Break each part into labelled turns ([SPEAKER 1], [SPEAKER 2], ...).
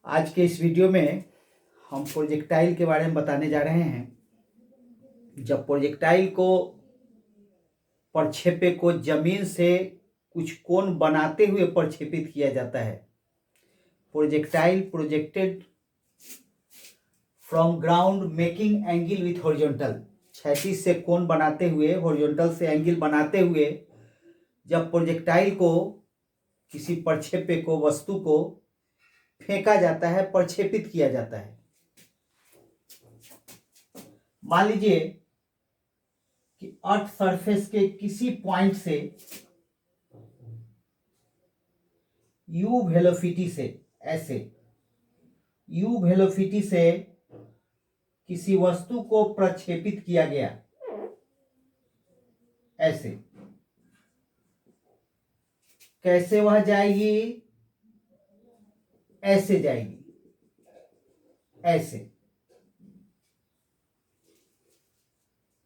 [SPEAKER 1] आज के इस वीडियो में हम प्रोजेक्टाइल के बारे में बताने जा रहे हैं। जब प्रोजेक्टाइल को प्रक्षेप्य को जमीन से कुछ कोण बनाते हुए प्रक्षेपित किया जाता है। Projectile projected from ground making angle with horizontal, क्षैतिज से कोण बनाते हुए, हॉरिजॉन्टल से एंगल बनाते हुए जब प्रोजेक्टाइल को, किसी प्रक्षेप्य को, वस्तु को फेंका जाता है, प्रक्षेपित किया जाता है। मान लीजिए कि अर्थ सरफेस के किसी पॉइंट से u वेलोसिटी से, ऐसे u वेलोसिटी से किसी वस्तु को प्रक्षेपित किया गया, ऐसे। कैसे वह जाएगी? ऐसे जाएगी, ऐसे।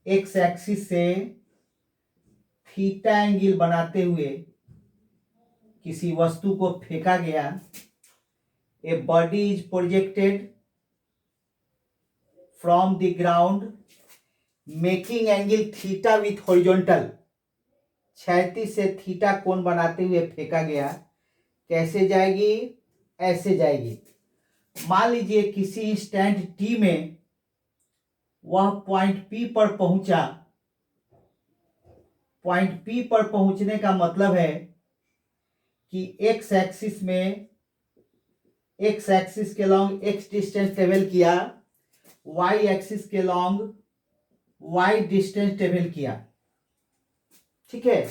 [SPEAKER 1] एक्स एक्सिस से थीटा एंगल बनाते हुए किसी वस्तु को फेंका गया। A body is projected from the ground making angle theta with horizontal, क्षैतिज से थीटा कोण बनाते हुए फेंका गया। कैसे जाएगी? ऐसे जाएगी। मान लीजिए किसी स्टैंड टी में वह पॉइंट पी पर पहुंचा। पॉइंट पी पर पहुंचने का मतलब है कि एक्स एक्सिस में, एक्स एक्सिस के लॉन्ग एक्स डिस्टेंस ट्रेवल किया, वाई एक्सिस के लॉन्ग वाई डिस्टेंस ट्रेवल किया। ठीक है,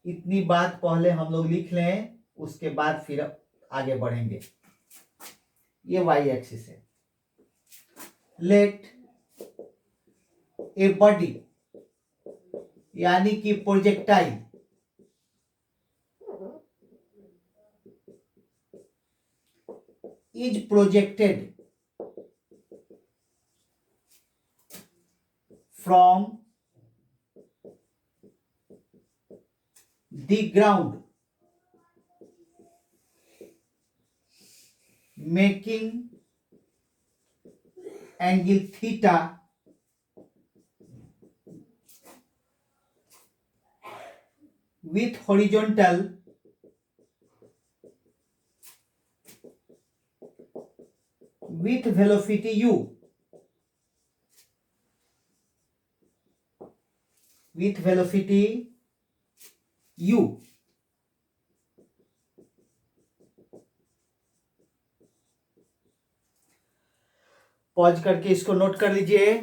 [SPEAKER 1] इतनी बात पहले हम लोग लिख लें, उसके बाद फिर आगे बढ़ेंगे। ये वाई एक्सिस है। लेट ए बॉडी यानी कि projectile is projected from the ground making angle theta with horizontal with velocity u, with velocity u। Pause करके इसको नोट कर लीजिए।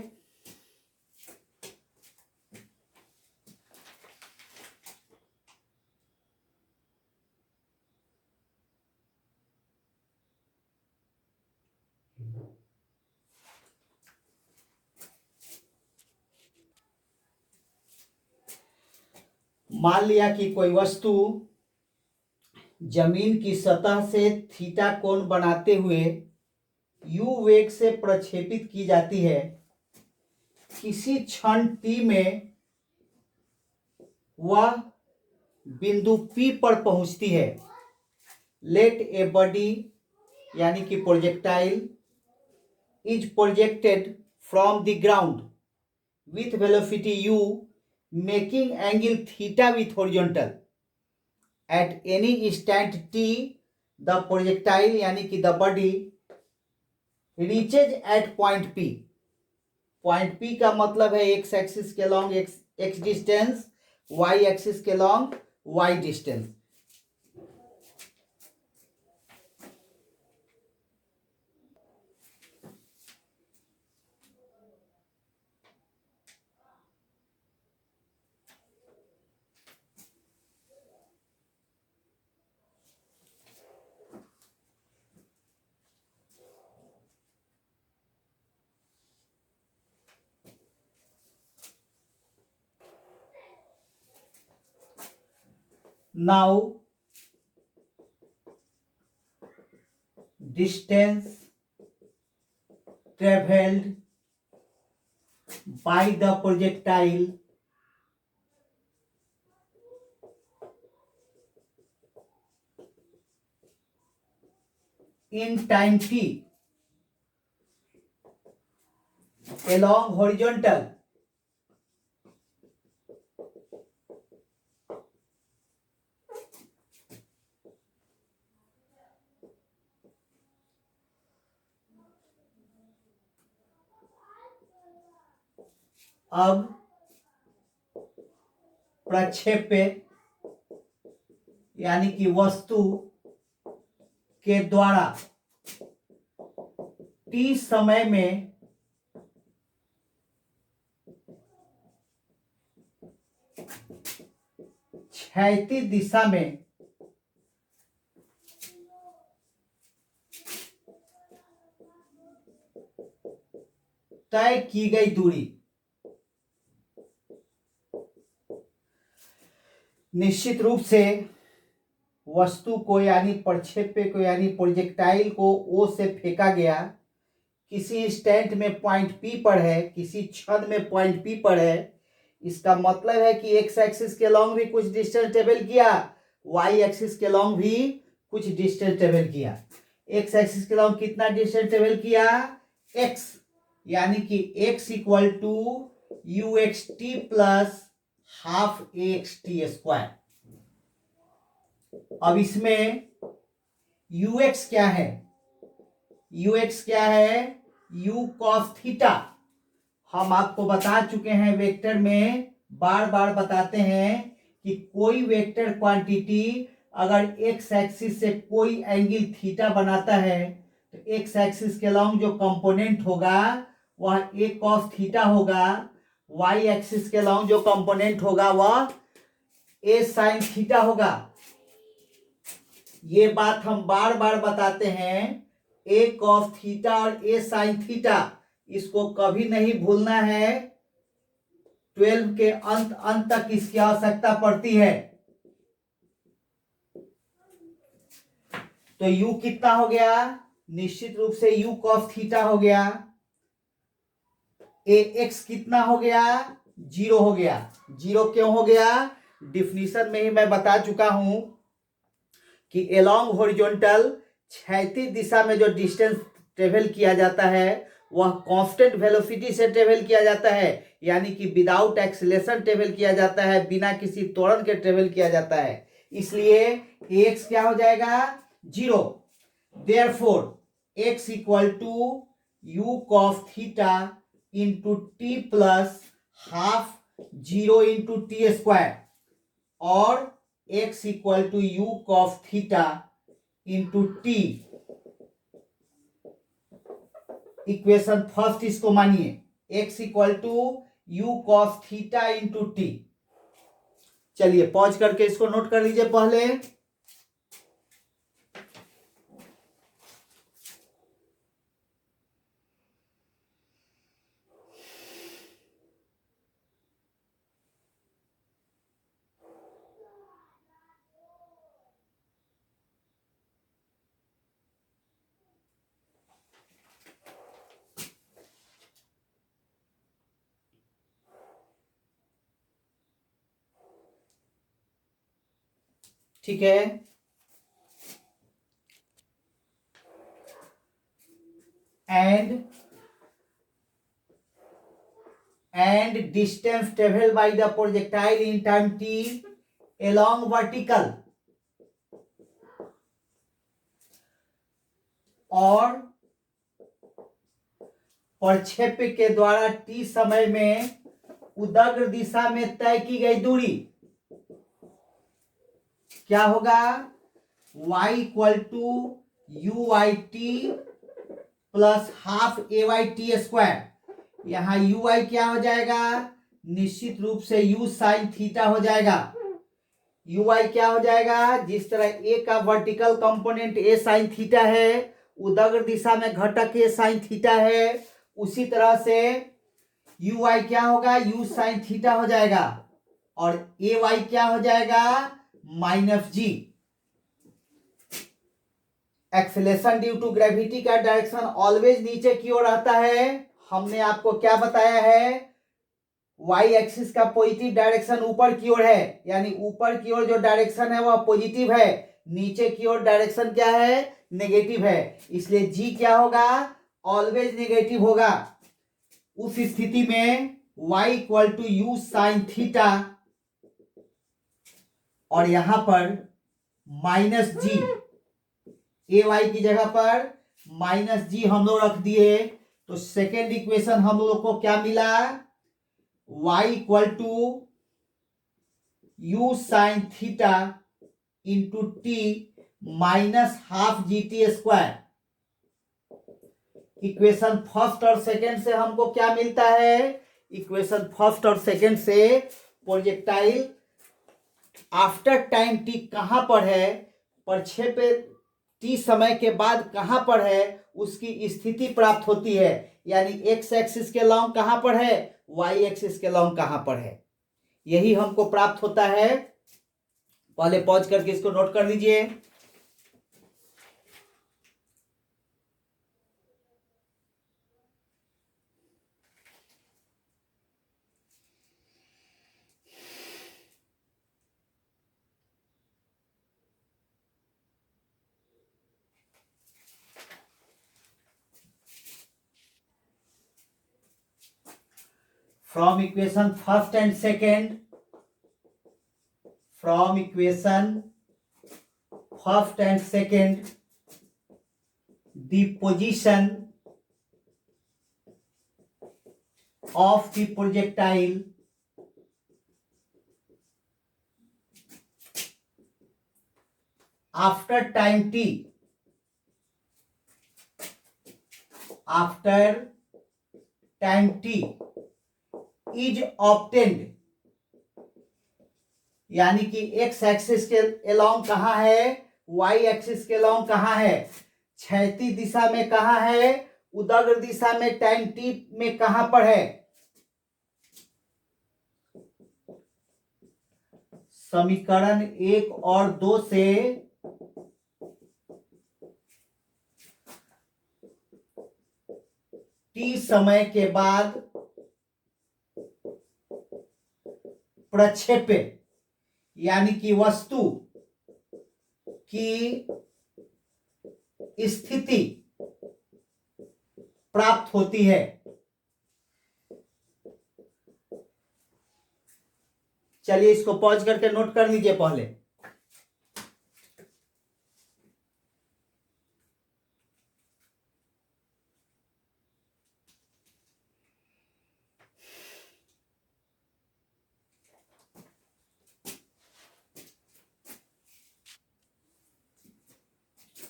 [SPEAKER 1] मान लिया कि कोई वस्तु जमीन की सतह से थीटा कोण बनाते हुए u वेग से प्रक्षेपित की जाती है। किसी क्षण t में वह बिंदु P पर पहुंचती है। लेट ए बॉडी यानी कि projectile is projected from the ground with velocity u making angle theta with horizontal at any instant t। The projectile यानी कि the body reaches at point P। Point P का मतलब है एक्स एक्सिस के along X distance, Y axis के along Y distance. Now distance traveled by the projectile in time t along horizontal अब प्रक्षेप पे यानी कि वस्तु के द्वारा t समय में क्षैतिज दिशा में तय की गई दूरी निश्चित रूप से वस्तु को यानी प्रक्षेप्य को यानी प्रोजेक्टाइल को O से फेंका गया, किसी इंस्टेंट में पॉइंट P पर है, किसी क्षण में पॉइंट P पर है। इसका मतलब है कि एक्स एक्सिस के लॉन्ग भी कुछ डिस्टेंस ट्रेवल किया, वाई एक्सिस के लॉन्ग भी कुछ डिस्टेंस ट्रेवल किया। एक्स एक्सिस के लॉन्ग कितना डिस्टेंस ट्रेवल किया? x, यानी कि x equal to u x t plus half a x t square. अब इसमें ux क्या है? ux क्या है? u cos theta. हम आपको बता चुके हैं, वेक्टर में बार बार बताते हैं कि कोई वेक्टर क्वांटिटी अगर एक्स एक्सिस से कोई एंगल थीटा बनाता है तो एक्स एक्सिस के लॉन्ग जो कंपोनेंट होगा वह a cos थीटा होगा, वाई एक्सिस के लॉन्ग जो कंपोनेंट होगा वह a sin थीटा होगा। ये बात हम बार बार बताते हैं, a cos थीटा और a sin थीटा, इसको कभी नहीं भूलना है। 12 के अंत तक इसकी आवश्यकता पड़ती है। तो u कितना हो गया? निश्चित रूप से u cos थीटा हो गया। ax कितना हो गया? 0 हो गया। 0 क्यों हो गया? डिफिनीशन में ही मैं बता चुका हूं कि एलोंग हॉरिजॉन्टल क्षैतिज दिशा में जो डिस्टेंस ट्रेवल किया जाता है वह कांस्टेंट वेलोसिटी से ट्रेवल किया जाता है, यानी कि विदाउट एक्सीलरेशन ट्रेवल किया जाता है, बिना किसी त्वरण के ट्रेवल किया जाता है। इसलिए x क्या हो जाएगा? 0। Therefore x equal to u cos theta into t plus half 0 into t square, और x equal to u cos theta into t. Equation first इसको मानिए, x equal to u cos theta into t. चलिए pause करके इसको note कर लीजिए पहले। ठीक है, and distance traveled by the projectile in time t along vertical, और प्रक्षेप्य के द्वारा t समय में उदग्र दिशा में तय की गई दूरी क्या होगा? y equal to u y t plus half a y t square. यहां यू वाई क्या हो जाएगा? निश्चित रूप से यू साइन थीटा हो जाएगा। यू वाई क्या हो जाएगा? जिस तरह ए का वर्टिकल कंपोनेंट ए साइन थीटा है, उदग्र दिशा में घटक ए साइन थीटा है, उसी तरह से यू वाई क्या होगा? यू साइन थीटा हो जाएगा, और ए वाई क्या हो जाएगा? Minus g. Acceleration due to gravity का डायरेक्शन ऑलवेज नीचे की ओर रहता है। हमने आपको क्या बताया है? वाई एक्सिस का पॉजिटिव डायरेक्शन ऊपर की ओर है, यानी ऊपर की ओर जो डायरेक्शन है वह पॉजिटिव है, नीचे की ओर डायरेक्शन क्या है? नेगेटिव है, इसलिए जी क्या होगा, ऑलवेज नेगेटिव होगा। उस स्थिति में y equal to u sine theta, और यहां पर माइनस जी, ए वाई की जगह पर माइनस जी हम लोग रख दिए, तो सेकेंड इक्वेशन हम लोग को क्या मिला, y equal to u sine theta into t minus half g t square. Equation first और सेकेंड से हमको क्या मिलता है, इक्वेशन फर्स्ट और सेकेंड से प्रोजेक्टाइल आफ्टर टाइम टी कहां पर है, प्रक्षेप्य टी समय के बाद कहां पर है, उसकी स्थिति प्राप्त होती है। यानी एक्स एक्सिस के लॉन्ग कहां पर है, वाई एक्सिस के लॉन्ग कहां पर है, यही हमको प्राप्त होता है। पहले पॉज करके इसको नोट कर लीजिए। From equation first and second, from equation first and second, the position of the projectile after time t, after time t is obtained, यानी कि एक्स एक्सिस के अलोंग कहां है, वाई एक्सिस के अलोंग कहां है, क्षैतिज दिशा में कहां है, उदग्र दिशा में टाइम टी में कहां पर है। समीकरण 1 और 2 से टी समय के बाद प्रक्षेप्य यानी कि वस्तु की स्थिति प्राप्त होती है। चलिए इसको पॉज करके नोट कर लीजिए पहले।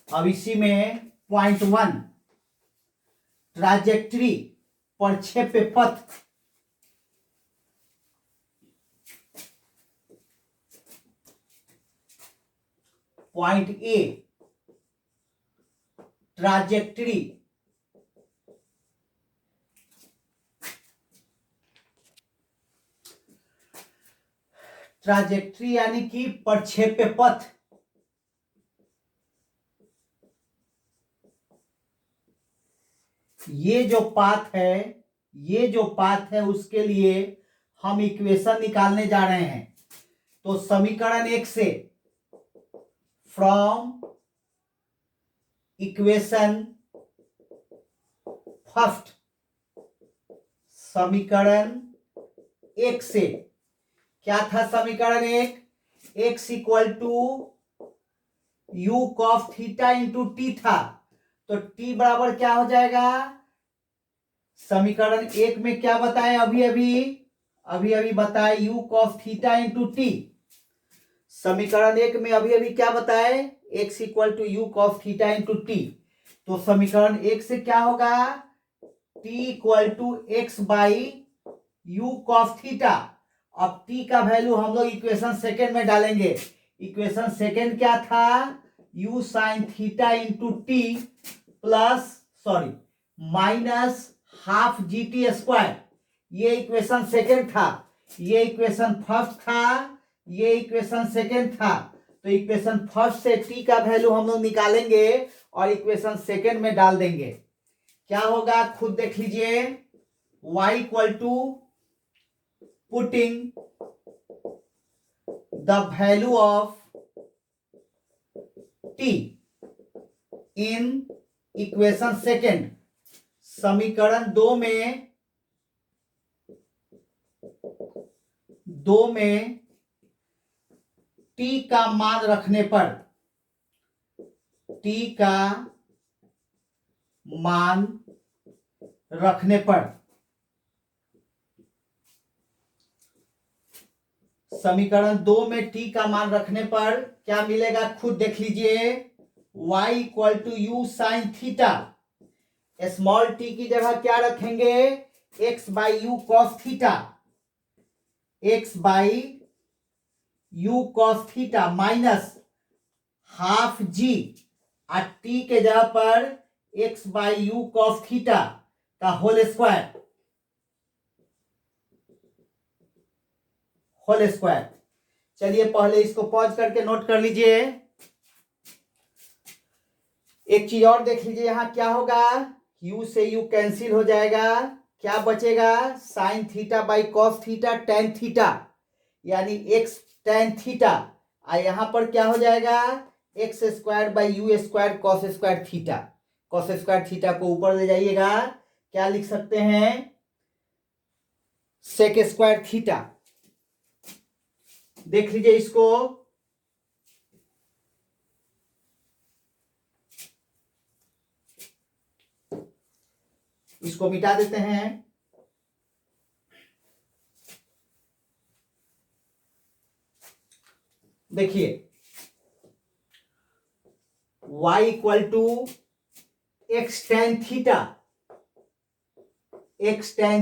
[SPEAKER 1] अब इसी में पॉइंट 1 ट्राजेक्टरी प्रक्षेप्य पथ, पॉइंट ए ट्राजेक्टरी ट्राजेक्टरी यानी कि प्रक्षेप्य पथ, ये जो पाथ है, ये जो पाथ है उसके लिए हम इक्वेशन निकालने जा रहे हैं। तो समीकरण 1 से, फ्रॉम इक्वेशन फर्स्ट, समीकरण 1 से क्या था, समीकरण 1 x equal to u cos theta into t था, तो t बराबर क्या हो जाएगा, समीकरण 1 में क्या बताएं, अभी बताए u cos theta into t. समीकरण 1 में अभी क्या बताए, x equal to u cos theta into t. तो समीकरण 1 से क्या होगा, t equal to x by u cos theta. अब t का वैल्यू हम लोग इक्वेशन सेकेंड में डालेंगे। इक्वेशन सेकेंड क्या था, u sine theta into t plus minus half g t square. ये इक्वेशन सेकेंड था, ये इक्वेशन फर्स्ट था, ये इक्वेशन सेकेंड था। तो इक्वेशन फर्स्ट से t का वैल्यू हम लोग निकालेंगे और इक्वेशन सेकेंड में डाल देंगे। क्या होगा खुद देख लीजिए, y equal to putting the value of t in equation second, समीकरण दो में t का मान रखने पर, t का मान रखने पर समीकरण 2 में t का मान रखने पर क्या मिलेगा, खुद देख लीजिए। y equal to u sine theta, small t की जगह क्या रखेंगे, x by u cos theta, x by u cos theta minus half g, और t के जगह पर x by u cos theta का होल स्क्वायर, चलिए पहले इसको पॉज करके नोट कर लीजिए। एक चीज और देख लीजिए, यहां क्या होगा, u से u कैंसिल हो जाएगा, क्या बचेगा, sine theta by cos theta tan theta, यानी x टेन थीटा, और यहां पर क्या हो जाएगा, x square by you square cos square theta. Cos square theta को ऊपर ले जाइएगा, क्या लिख सकते हैं, सेक स्क्वायर थीटा। देख लीजिए इसको, मिटा देते हैं। देखिए y equal to x tan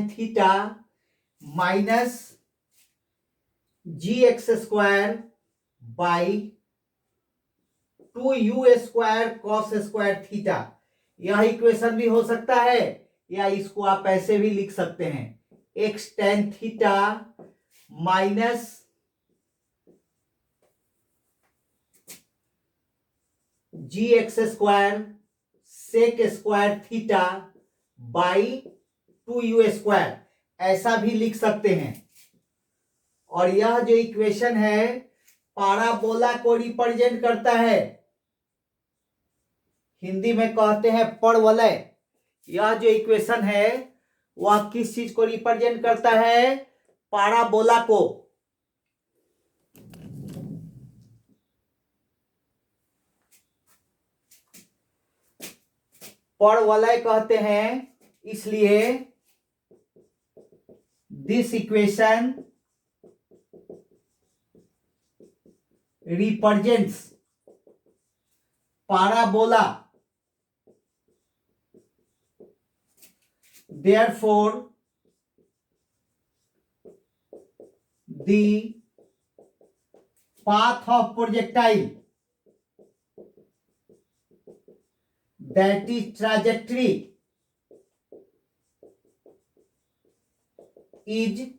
[SPEAKER 1] theta minus g x square by two u square cos square theta. यह इक्वेशन भी हो सकता है, या इसको आप ऐसे भी लिख सकते हैं, x tan theta minus g x square sec square theta by two u square, ऐसा भी लिख सकते हैं। और यह जो इक्वेशन है पाराबोला को रिप्रेजेंट करता है, हिंदी में कहते हैं परवलय। यह जो इक्वेशन है वह किस चीज को रिप्रेजेंट करता है, पाराबोला को। परवलय कहते हैं, इसलिए this equation represents parabola, therefore the path of projectile, that is trajectory, is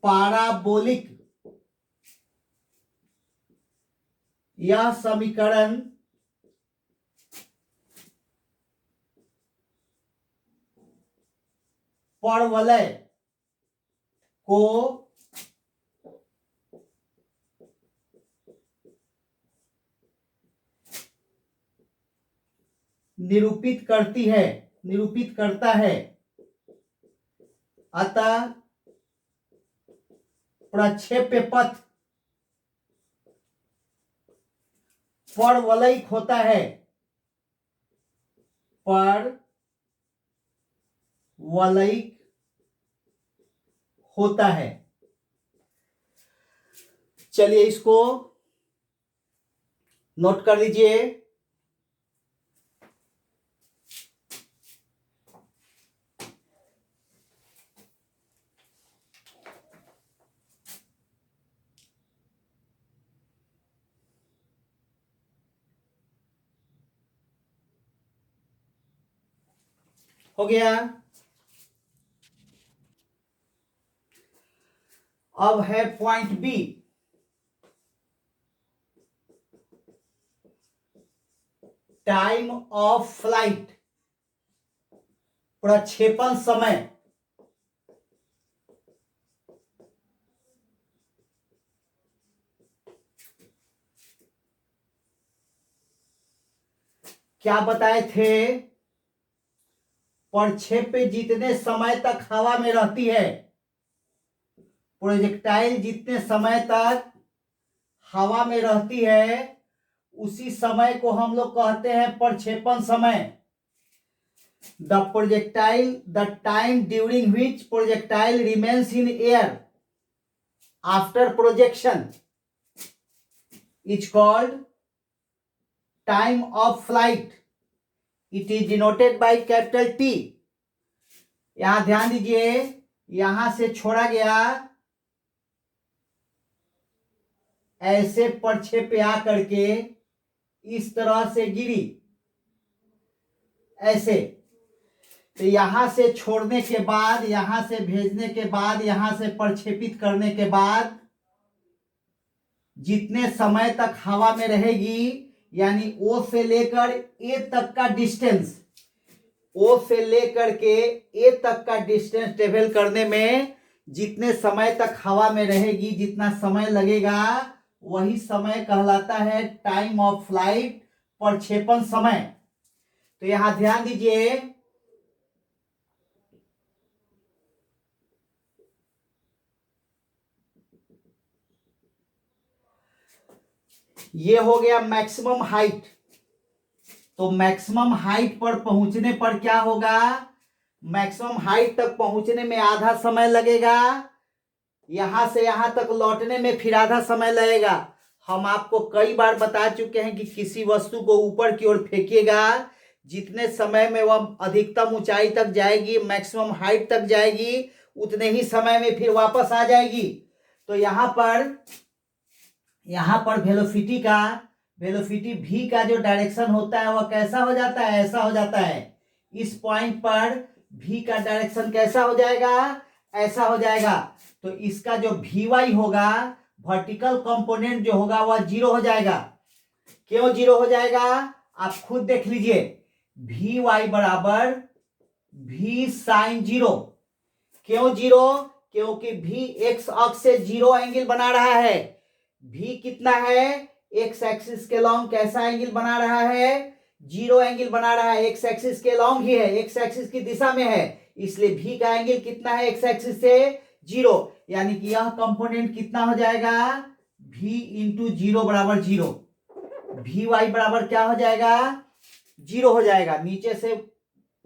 [SPEAKER 1] parabolic। यह समीकरण परवलय को निरूपित करता है। अतः प्रक्षेप्य पथ परवलयिक होता है, परवलयिक होता है। चलिए इसको नोट कर लीजिए। हो गया। अब है point B, time of flight, प्रक्षेपण समय। क्या बताए थे, प्रक्षेप्य जितने समय तक हवा में रहती है, प्रोजेक्टाइल जितने समय तक हवा में रहती है उसी समय को हम लोग कहते हैं प्रक्षेपण समय। The projectile, the time during which projectile remains in air after projection is called time of flight. It is denoted by capital T. यहां ध्यान दीजिए, यहां से छोड़ा गया, ऐसे प्रक्षेप्य आ करके इस तरह से गिरी, ऐसे, तो यहां से छोड़ने के बाद, यहां से भेजने के बाद, यहां से प्रक्षेपित करने के बाद जितने समय तक हवा में रहेगी, यानी ओ से लेकर ए तक का डिस्टेंस, ओ से लेकर के ए तक का डिस्टेंस ट्रेवल करने में जितने समय तक हवा में रहेगी, जितना समय लगेगा, वही समय कहलाता है टाइम ऑफ फ्लाइट, प्रक्षेपण समय। तो यहां ध्यान दीजिए, ये हो गया मैक्सिमम हाइट। तो मैक्सिमम हाइट पर पहुंचने पर क्या होगा, मैक्सिमम हाइट तक पहुंचने में आधा समय लगेगा, यहां से यहां तक लौटने में फिर आधा समय लगेगा। हम आपको कई बार बता चुके हैं कि किसी वस्तु को ऊपर की ओर फेंकिएगा, जितने समय में वह अधिकतम ऊंचाई तक जाएगी, मैक्सिमम हाइट तक जाएगी, उतने ही समय में फिर वापस आ जाएगी। तो यहां पर वेलोसिटी v का जो डायरेक्शन होता है वह कैसा हो जाता है, ऐसा हो जाता है। इस पॉइंट पर v का डायरेक्शन कैसा हो जाएगा, ऐसा हो जाएगा। तो इसका जो vy होगा, वर्टिकल कंपोनेंट जो होगा वह जीरो हो जाएगा। क्यों जीरो हो जाएगा, आप खुद देख लीजिए। vy बराबर v साइन जीरो। क्यों जीरो, क्योंकि v एक्स अक्ष से जीरो एंगल बना रहा है। v कितना है, एक्स एक्सिस के लॉन्ग कैसा एंगल बना रहा है, जीरो एंगल बना रहा है। एक्स एक्सिस के लॉन्ग ही है, एक्स एक्सिस की दिशा में है, इसलिए v का एंगल कितना है एक्स एक्सिस से, जीरो। यानी कि यह कंपोनेंट कितना हो जाएगा, v इंटू जीरो बराबर जीरो। vy बराबर क्या हो जाएगा, जीरो हो जाएगा। नीचे से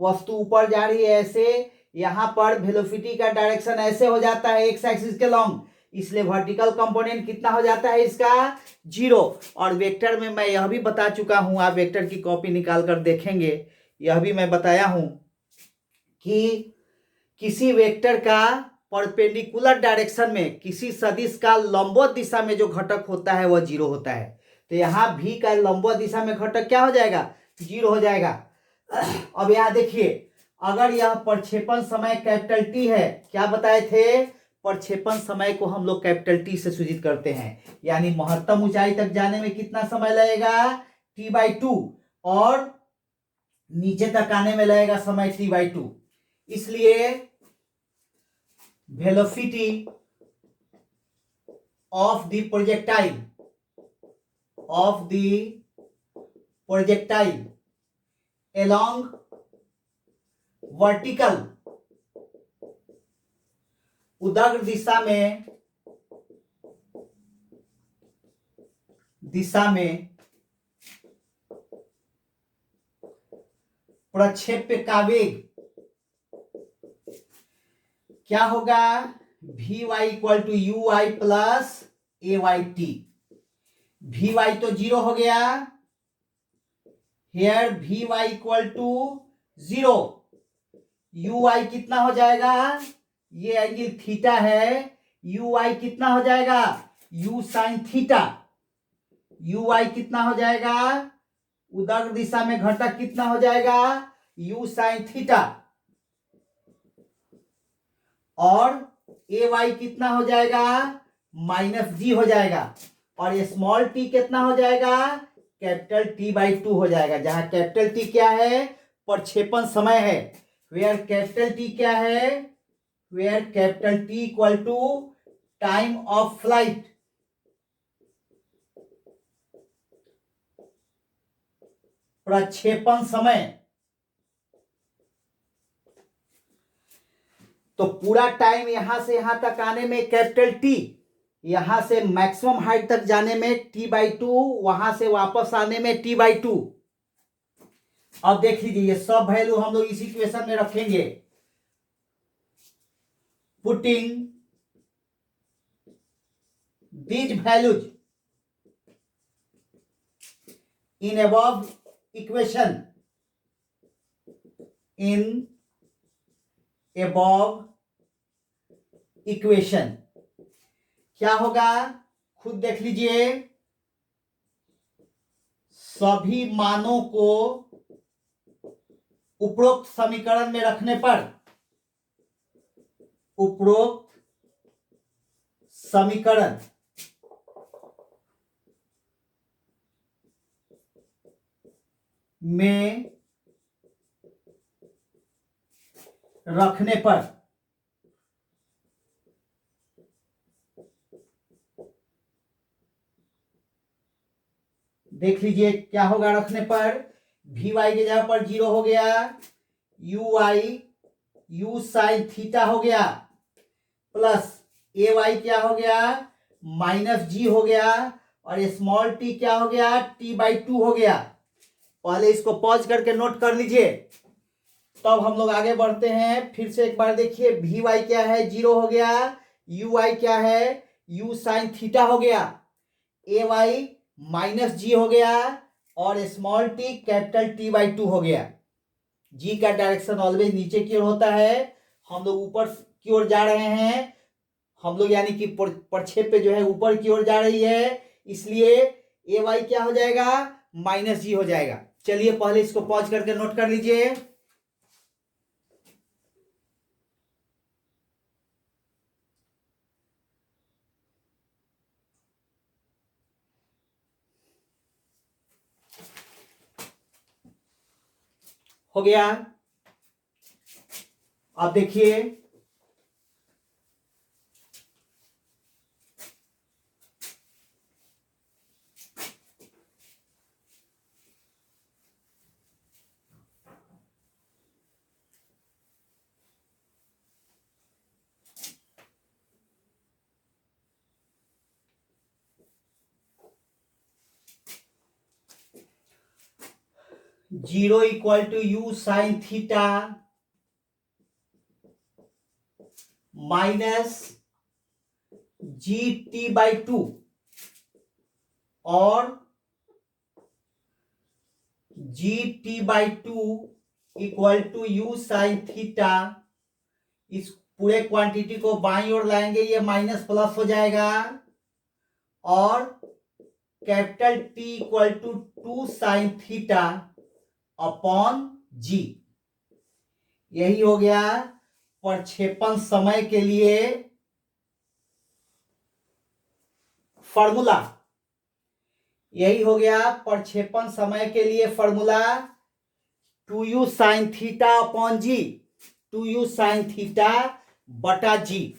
[SPEAKER 1] वस्तु ऊपर जा रही है ऐसे, यहां पर वेलोसिटी का डायरेक्शन ऐसे हो जाता है एक्स एक्सिस के लॉन्ग, इसलिए वर्टिकल कंपोनेंट कितना हो जाता है इसका, जीरो। और वेक्टर में मैं यह भी बता चुका हूं, आप वेक्टर की कॉपी निकाल कर देखेंगे, यह भी मैं बताया हूं कि किसी वेक्टर का परपेंडिकुलर डायरेक्शन में किसी सदिश का लंबवत दिशा में जो घटक होता है वह जीरो होता है। तो यहाँ v का लंबवत दिशा में घटक क्या हो जाएगा, जीरो हो जाएगा। अब यहाँ देखिए, अगर यह प्रक्षेपण समय कैपिटल टी है, क्या बताए थे, प्रक्षेपण समय को हम लोग कैपिटल टी से सूचित करते हैं, यानी महत्तम ऊंचाई तक जाने में कितना समय लगेगा, t/2, और नीचे तक आने में लगेगा समय t/2। इसलिए velocity of the projectile along vertical उदग्र दिशा में प्रक्षेप्य का वेग क्या होगा, vy equal to ui plus ayt। vy तो जीरो हो गया, here vy equal to zero. ui कितना हो जाएगा, ये एंगल थीटा है, ui कितना हो जाएगा, u साइन थीटा। ui कितना हो जाएगा, उदग्र दिशा में घटक कितना हो जाएगा, u साइन थीटा। और ay कितना हो जाएगा, -g हो जाएगा। और ये स्मॉल t कितना हो जाएगा, कैपिटल t/2 हो जाएगा। जहां कैपिटल टी क्या है, प्रक्षेपण समय है, वेयर कैपिटल टी क्या है, where capital T equal to time of flight. प्रक्षेपण समय, तो पूरा टाइम यहां से यहां तक आने में कैपिटल टी, यहां से मैक्सिमम हाइट तक जाने में t/2, वहां से वापस आने में t/2। अब देख लीजिए ये सब वैल्यू हम लोग इसी इक्वेशन में रखेंगे। Putting these values in above equation, in above equation क्या होगा खुद देख लीजिए। सभी मानों को उपरोक्त समीकरण में रखने पर, उपरोक्त समीकरण में रखने पर देख लीजिए क्या होगा। रखने पर वी वाई की जगह पर 0 हो गया, you why you sine theta हो गया, प्लस ए वाई क्या हो गया -g हो गया, और स्मॉल टी क्या हो गया t/2 हो गया। पहले इसको पॉज करके नोट कर लीजिए, तब हम लोग आगे बढ़ते हैं। फिर से एक बार देखिए, वी वाई क्या है 0 हो गया, यू वाई क्या है यू साइन थीटा हो गया, ए वाई -g हो गया, और स्मॉल टी कैपिटल t/2 हो गया। जी का डायरेक्शन ऑलवेज नीचे की ओर होता है, हम लोग ऊपर की ओर जा रहे हैं। हम लोग यानी कि प्रक्षेप पे जो है ऊपर की ओर जा रही है, इसलिए ए वाई क्या हो जाएगा -g हो जाएगा। चलिए पहले इसको पॉज करके नोट कर लीजिए। हो गया। अब देखिए zero equal to u sine theta -g/2 और g/2 equal to u sine theta. इस पूरे क्वांटिटी को बाईं ओर लाएंगे, ये माइनस प्लस हो जाएगा, और capital T equal to 2 sine theta upon g. यही हो गया प्रक्षेपण समय के लिए फॉर्मूला। यही हो गया प्रक्षेपण समय के लिए formula, 2u sine theta upon g, 2u sine theta बटा जी।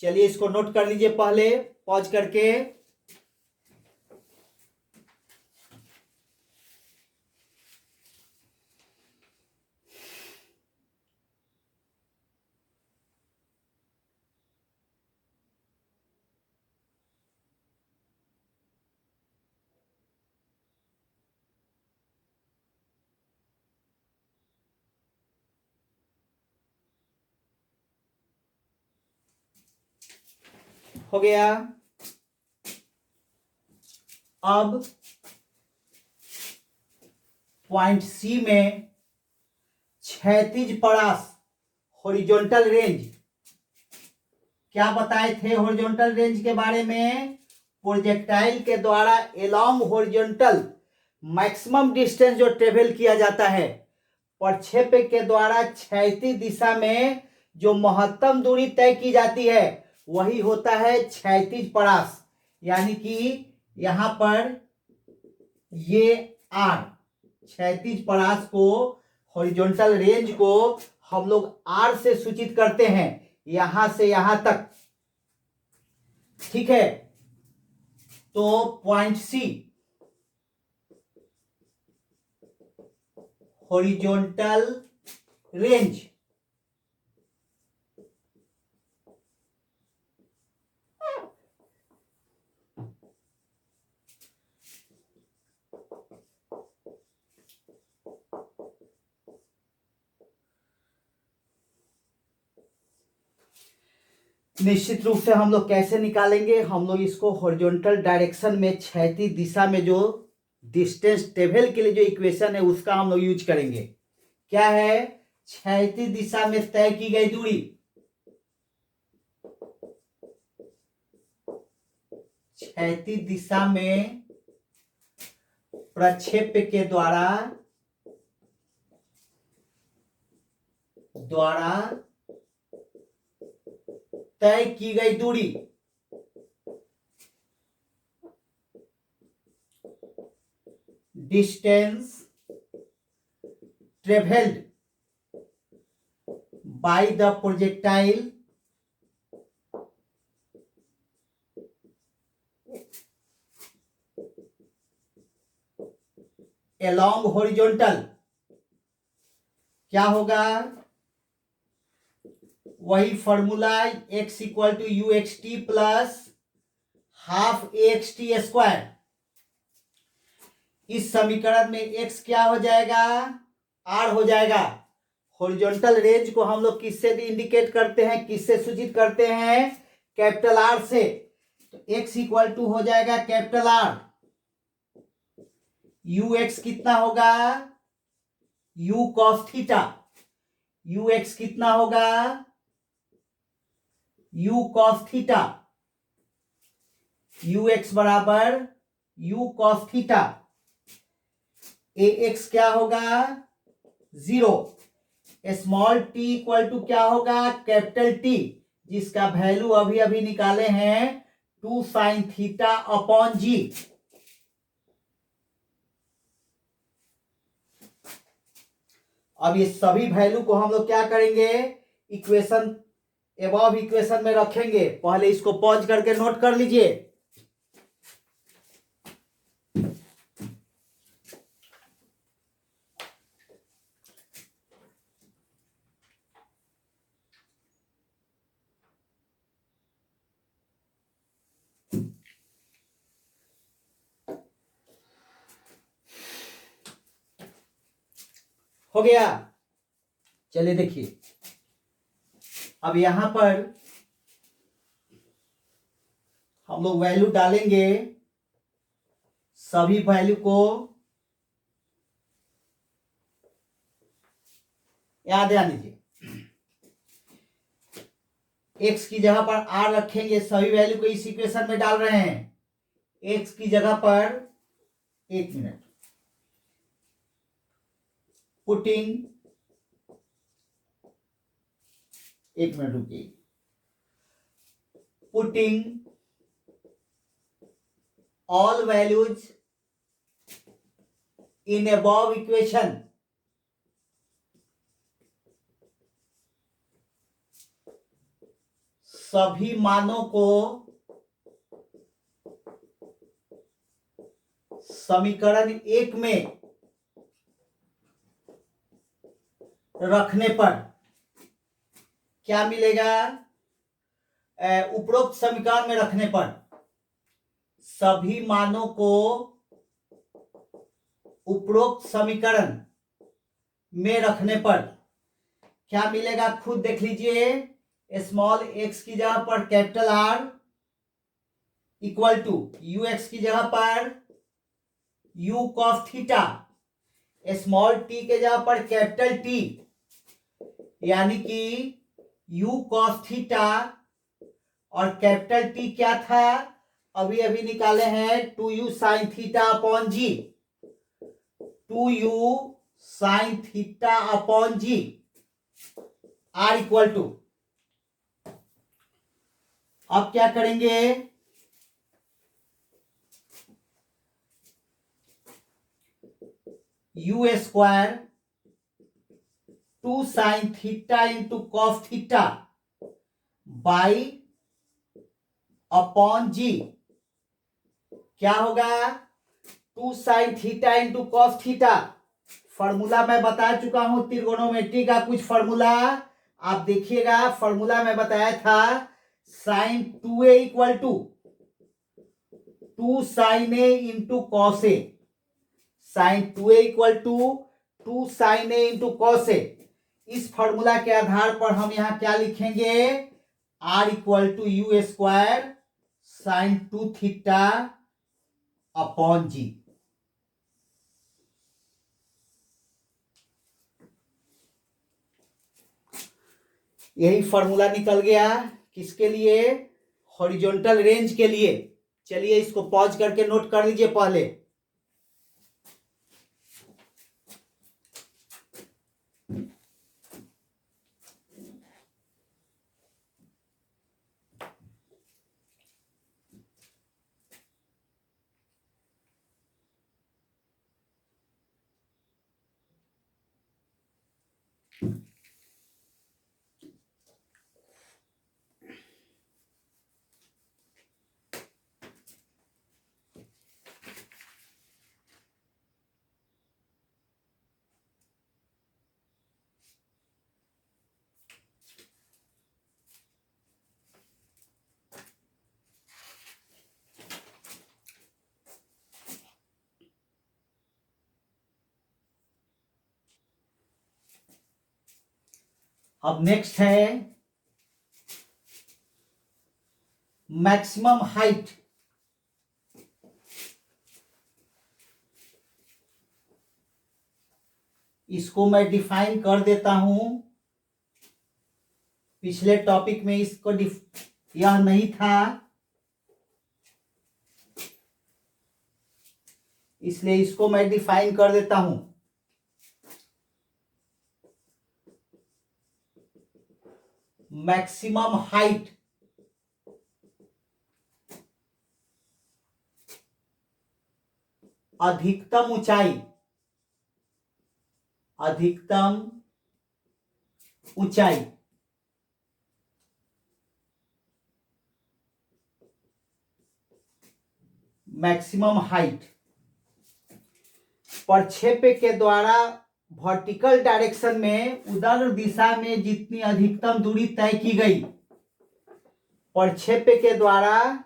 [SPEAKER 1] चलिए इसको नोट कर लीजिए पहले पॉज करके। हो गया। अब पॉइंट सी में क्षैतिज परास हॉरिजॉन्टल रेंज, क्या बताए थे हॉरिजॉन्टल रेंज के बारे में? प्रोजेक्टाइल के द्वारा एलॉन्ग हॉरिजॉन्टल मैक्सिमम डिस्टेंस जो ट्रेवल किया जाता है, प्रक्षेप के द्वारा क्षैतिज दिशा में जो महत्तम दूरी तय की जाती है वही होता है क्षैतिज परास। यानी कि यहां पर ये आर क्षैतिज परास को, हॉरिजॉन्टल रेंज को हम लोग आर से सूचित करते हैं, यहां से यहां तक। ठीक है, तो पॉइंट सी हॉरिजॉन्टल रेंज। निश्चित रूप से हम लोग कैसे निकालेंगे, हम लोग इसको हॉरिजॉन्टल डायरेक्शन में क्षैतिज दिशा में जो डिस्टेंस ट्रेवल के लिए जो इक्वेशन है उसका हम लोग यूज करेंगे। क्या है? क्षैतिज दिशा में तय की गई दूरी, क्षैतिज दिशा में प्रक्षेप्य के द्वारा तय की गई दूरी distance travelled by the projectile along horizontal। क्या होगा? वही formula x equal to u x t plus half a x t square. इस समीकरण में x क्या हो जाएगा? r हो जाएगा। हॉरिजॉन्टल रेंज को हम लोग किससे इंडिकेट करते हैं, किससे सूचित करते हैं? कैपिटल R से। तो x इक्वल टू हो जाएगा कैपिटल R। यू एक्स कितना होगा? U cos theta. U x कितना होगा? U cos theta. U x बराबर u cos theta. A x क्या होगा? 0। स्मॉल टी इक्वल टू क्या होगा? कैपिटल टी, जिसका वैल्यू अभी अभी निकाले हैं 2 साइन थीटा अपॉन जी। अब ये सभी वैल्यू को हम लोग क्या करेंगे? इक्वेशन एबव इक्वेशन में रखेंगे। पहले इसको पॉज करके नोट कर लीजिए। हो गया? चलिए देखिए, अब यहां पर हम लोग वैल्यू डालेंगे। सभी वैल्यू को याद ध्यान दीजिए। x की जगह पर r रखेंगे। सभी वैल्यू को इस इक्वेशन में डाल रहे हैं। x की जगह पर, एक मिनट, पुटिंग, एक मिनट रुकिए, putting all values in above equation. सभी मानों को समीकरण 1 में रखने पर क्या मिलेगा? उपरोक्त समीकरण में रखने पर सभी मानों को उपरोक्त समीकरण में रखने पर क्या मिलेगा? खुद देख लीजिए। स्मॉल x की जगह पर capital R equal to u x की जगह पर u cos theta, small t के जगह पर कैपिटल T, यानी कि यू कॉस थीटा और कैपिटल T क्या था? अभी अभी निकाले हैं 2u sine theta upon g. 2u sine theta upon g R equal to, अब क्या करेंगे? U square 2 sine theta into cos theta by upon g. क्या होगा? 2 sine theta into cos theta formula मैं बता चुका हूं त्रिगोनोमेट्री का कुछ फॉर्मूला आप देखिएगा। फॉर्मूला मैं बताया था sine 2a equal to 2 sine a into cos a. Sine 2a equal to 2 sine a into cos a. इस फॉर्मूला के आधार पर हम यहां क्या लिखेंगे, r equal to u square sine 2 theta upon g. यही फॉर्मूला निकल गया किसके लिए, हॉरिजॉन्टल रेंज के लिए। चलिए इसको पॉज करके नोट कर लीजिए पहले। अब नेक्स्ट है मैक्सिमम हाइट। इसको मैं डिफाइन कर देता हूं। पिछले टॉपिक में इसको यह नहीं था, इसलिए इसको मैं डिफाइन कर देता हूं। मैक्सिमम हाइट अधिकतम ऊंचाई, अधिकतम ऊंचाई मैक्सिमम हाइट प्रक्षेप्य के द्वारा वर्टिकल डायरेक्शन में उदग्र दिशा में जितनी अधिकतम दूरी तय की गई, प्रक्षेप्य के द्वारा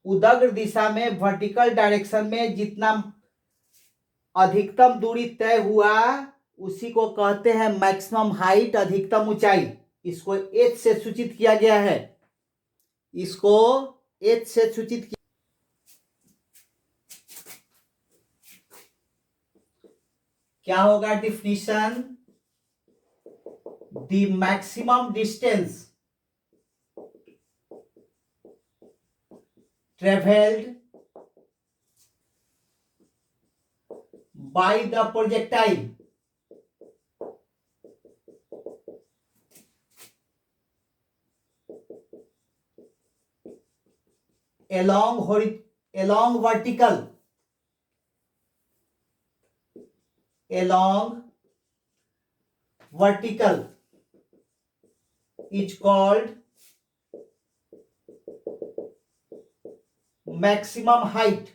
[SPEAKER 1] उदग्र दिशा में वर्टिकल डायरेक्शन में जितना अधिकतम दूरी तय हुआ उसी को कहते हैं मैक्सिमम हाइट, अधिकतम ऊंचाई। इसको h से सूचित किया गया है, इसको h से सूचित किया। क्या होगा definition, the maximum distance travelled by the projectile along vertical is called maximum height.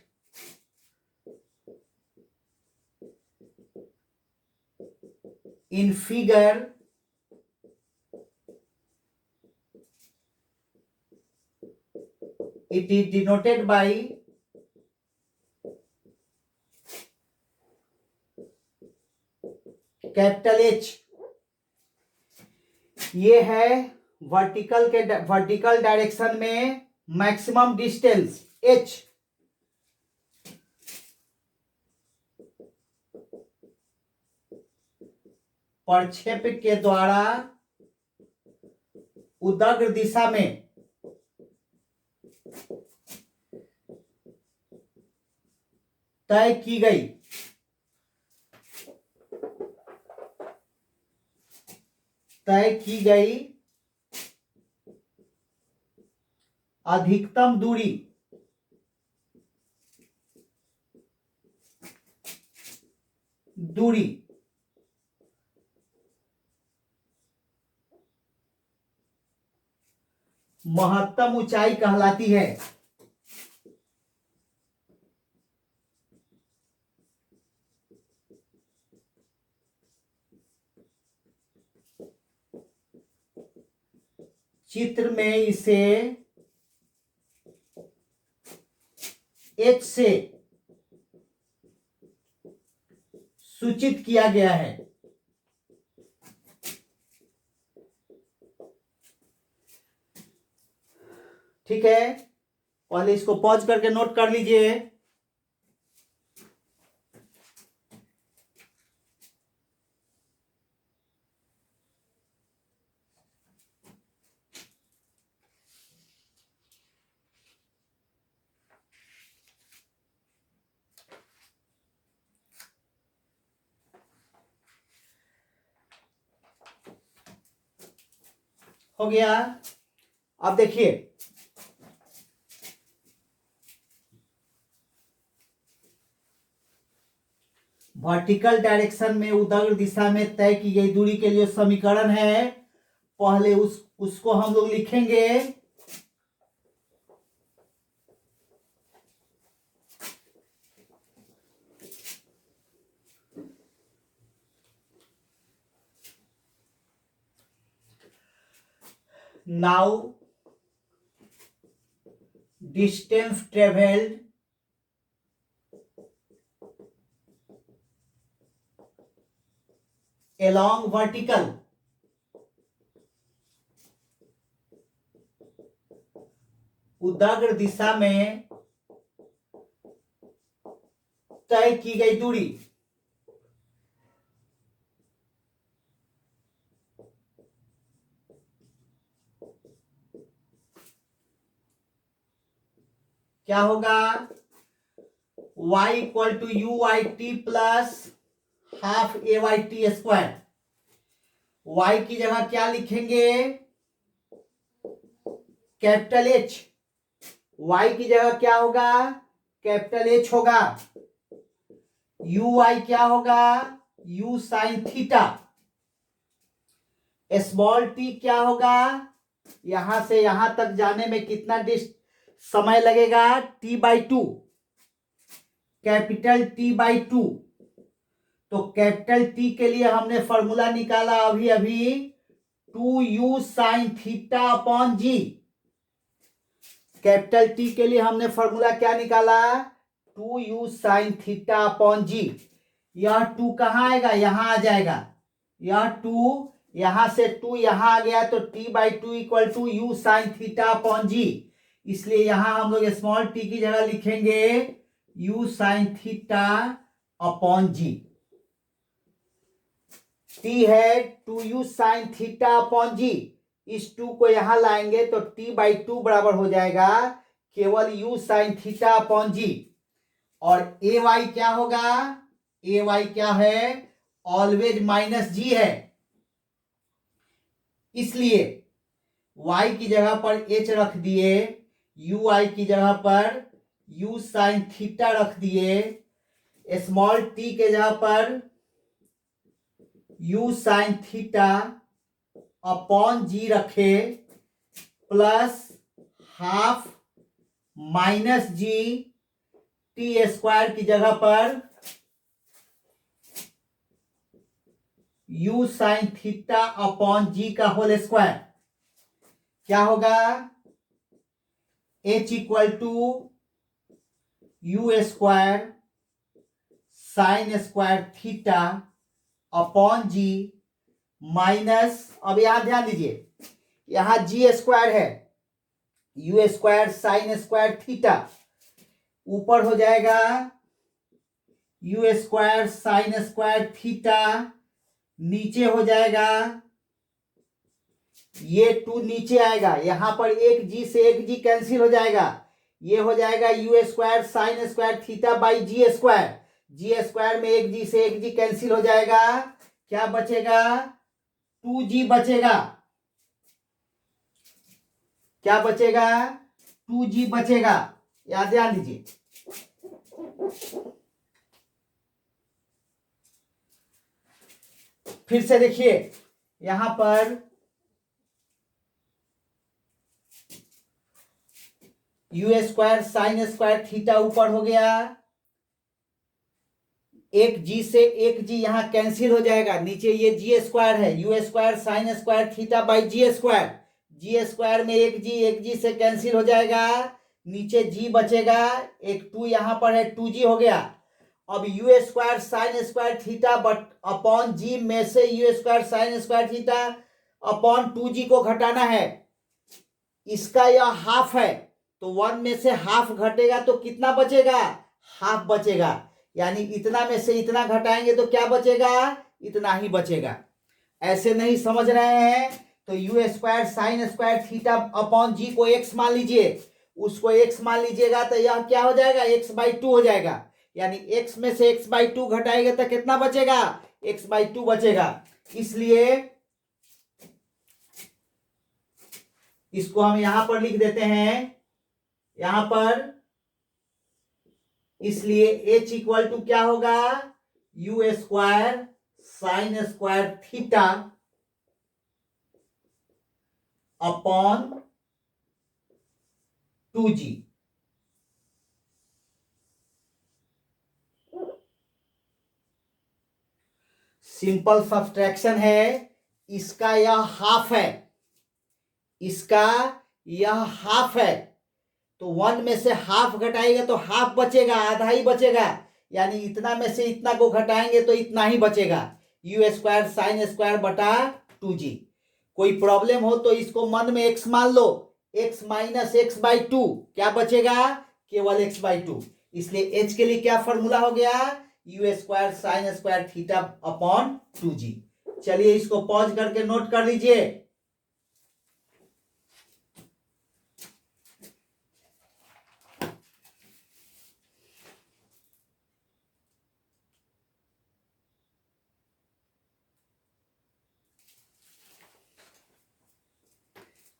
[SPEAKER 1] In figure it is denoted by capital H। ये है वर्टिकल डायरेक्शन में मैक्सिमम डिस्टेंस H। प्रक्षेप्य के द्वारा उदग्र दिशा में तय की गई अधिकतम दूरी महत्तम ऊंचाई कहलाती है। चित्र में इसे H से सूचित किया गया है। ठीक है, पहले इसको पॉज करके नोट कर लीजिए। हो गया। अब देखिए, वर्टिकल डायरेक्शन में उदग्र दिशा में तय की गई दूरी के लिए समीकरण है, पहले उसको हम लोग लिखेंगे। Now distance travelled along vertical उदग्र दिशा में तय की गई दूरी क्या होगा? y equal to u y t plus half a y t square. y की जगह क्या लिखेंगे? Capital H। y की जगह क्या होगा? कैपिटल H होगा। यू वाई क्या होगा? u sine theta. Small t क्या होगा? यहां से यहां तक जाने में कितना समय लगेगा? t/2। Capital T/2। तो कैपिटल T के लिए हमने फॉर्मूला निकाला अभी अभी 2u साइन थीटा अपॉन जी। कैपिटल T के लिए हमने फॉर्मूला क्या निकाला? 2u साइन थीटा अपॉन जी। यह 2 कहां आएगा? यहां आ जाएगा। यह 2 यहां से 2 यहां आ गया तो T/2 equal to u sine theta upon g. इसलिए यहां हम लोग स्मॉल t की जगह लिखेंगे u साइन थीटा अपॉन जी। t है 2u साइन थीटा अपॉन जी। इस 2 को यहां लाएंगे तो T/2 बराबर हो जाएगा केवल u साइन थीटा अपॉन जी। और ए वाई क्या होगा? ए वाई क्या है? ऑलवेज माइनस जी है। इसलिए y की जगह पर h रख दिए, u आई की जगह पर u साइन थीटा रख दिए, स्मॉल t के जगह पर u sine theta upon g रखे plus half minus g t square की जगह पर u sine theta upon g का होल स्क्वायर। क्या होगा? h equal to u square sine square theta upon g minus, अब यहां ध्यान दीजिए, यहां जी स्क्वायर है, u square sine square theta ऊपर हो जाएगा u square sine square theta, नीचे हो जाएगा ये 2 नीचे आएगा, यहां पर एक जी से एक जी कैंसिल हो जाएगा, ये हो जाएगा u square sine square theta by ji square. Ji square में एक जी से एक जी कैंसिल हो जाएगा, क्या बचेगा? 2g बचेगा। क्या बचेगा? 2g बचेगा। याद ध्यान दीजिए। फिर से देखिए, यहां पर you square sine square theta ऊपर हो गया, एक जी से एक जी यहां कैंसिल हो जाएगा, नीचे ये जी स्क्वायर है, u square sine square theta by ji square, ji square में एक जी से कैंसिल हो जाएगा, नीचे जी बचेगा, एक 2 यहां पर है, 2g हो गया। अब u square sine square theta but upon g में से u square sine square theta upon 2g को घटाना है। इसका यह हाफ है, तो 1 में से हाफ घटेगा तो कितना बचेगा, हाफ बचेगा। यानी इतना में से इतना घटाएंगे तो क्या बचेगा, इतना ही बचेगा। ऐसे नहीं समझ रहे हैं तो u square sine square theta upon g को एक्स मान लीजिए, उसको एक्स मान लीजिएगा तो यह क्या हो जाएगा, x/2 हो जाएगा। यानी x में से x/2 घटाएंगे तो कितना बचेगा, x/2 बचेगा। इसलिए इसको हम यहां पर लिख देते हैं, यहां पर, इसलिए h इक्वल टू क्या होगा, you square sine square theta upon 2g। Simple subtraction है, इसका यह हाफ है, इसका यह हाफ है, तो 1 में से हाफ घटाएंगे तो हाफ बचेगा, आधा ही बचेगा। यानी इतना में से इतना को घटाएंगे तो इतना ही बचेगा, यू स्क्वायर साइन स्क्वायर बटा 2g। कोई प्रॉब्लम हो तो इसको मन में x मान लो, x माइनस x/2 क्या बचेगा, केवल x/2। इसलिए h के लिए क्या फॉर्मूला हो गया, you square sine square theta upon 2g। चलिए इसको पॉज करके नोट कर लीजिए।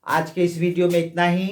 [SPEAKER 1] आज के इस वीडियो में इतना ही।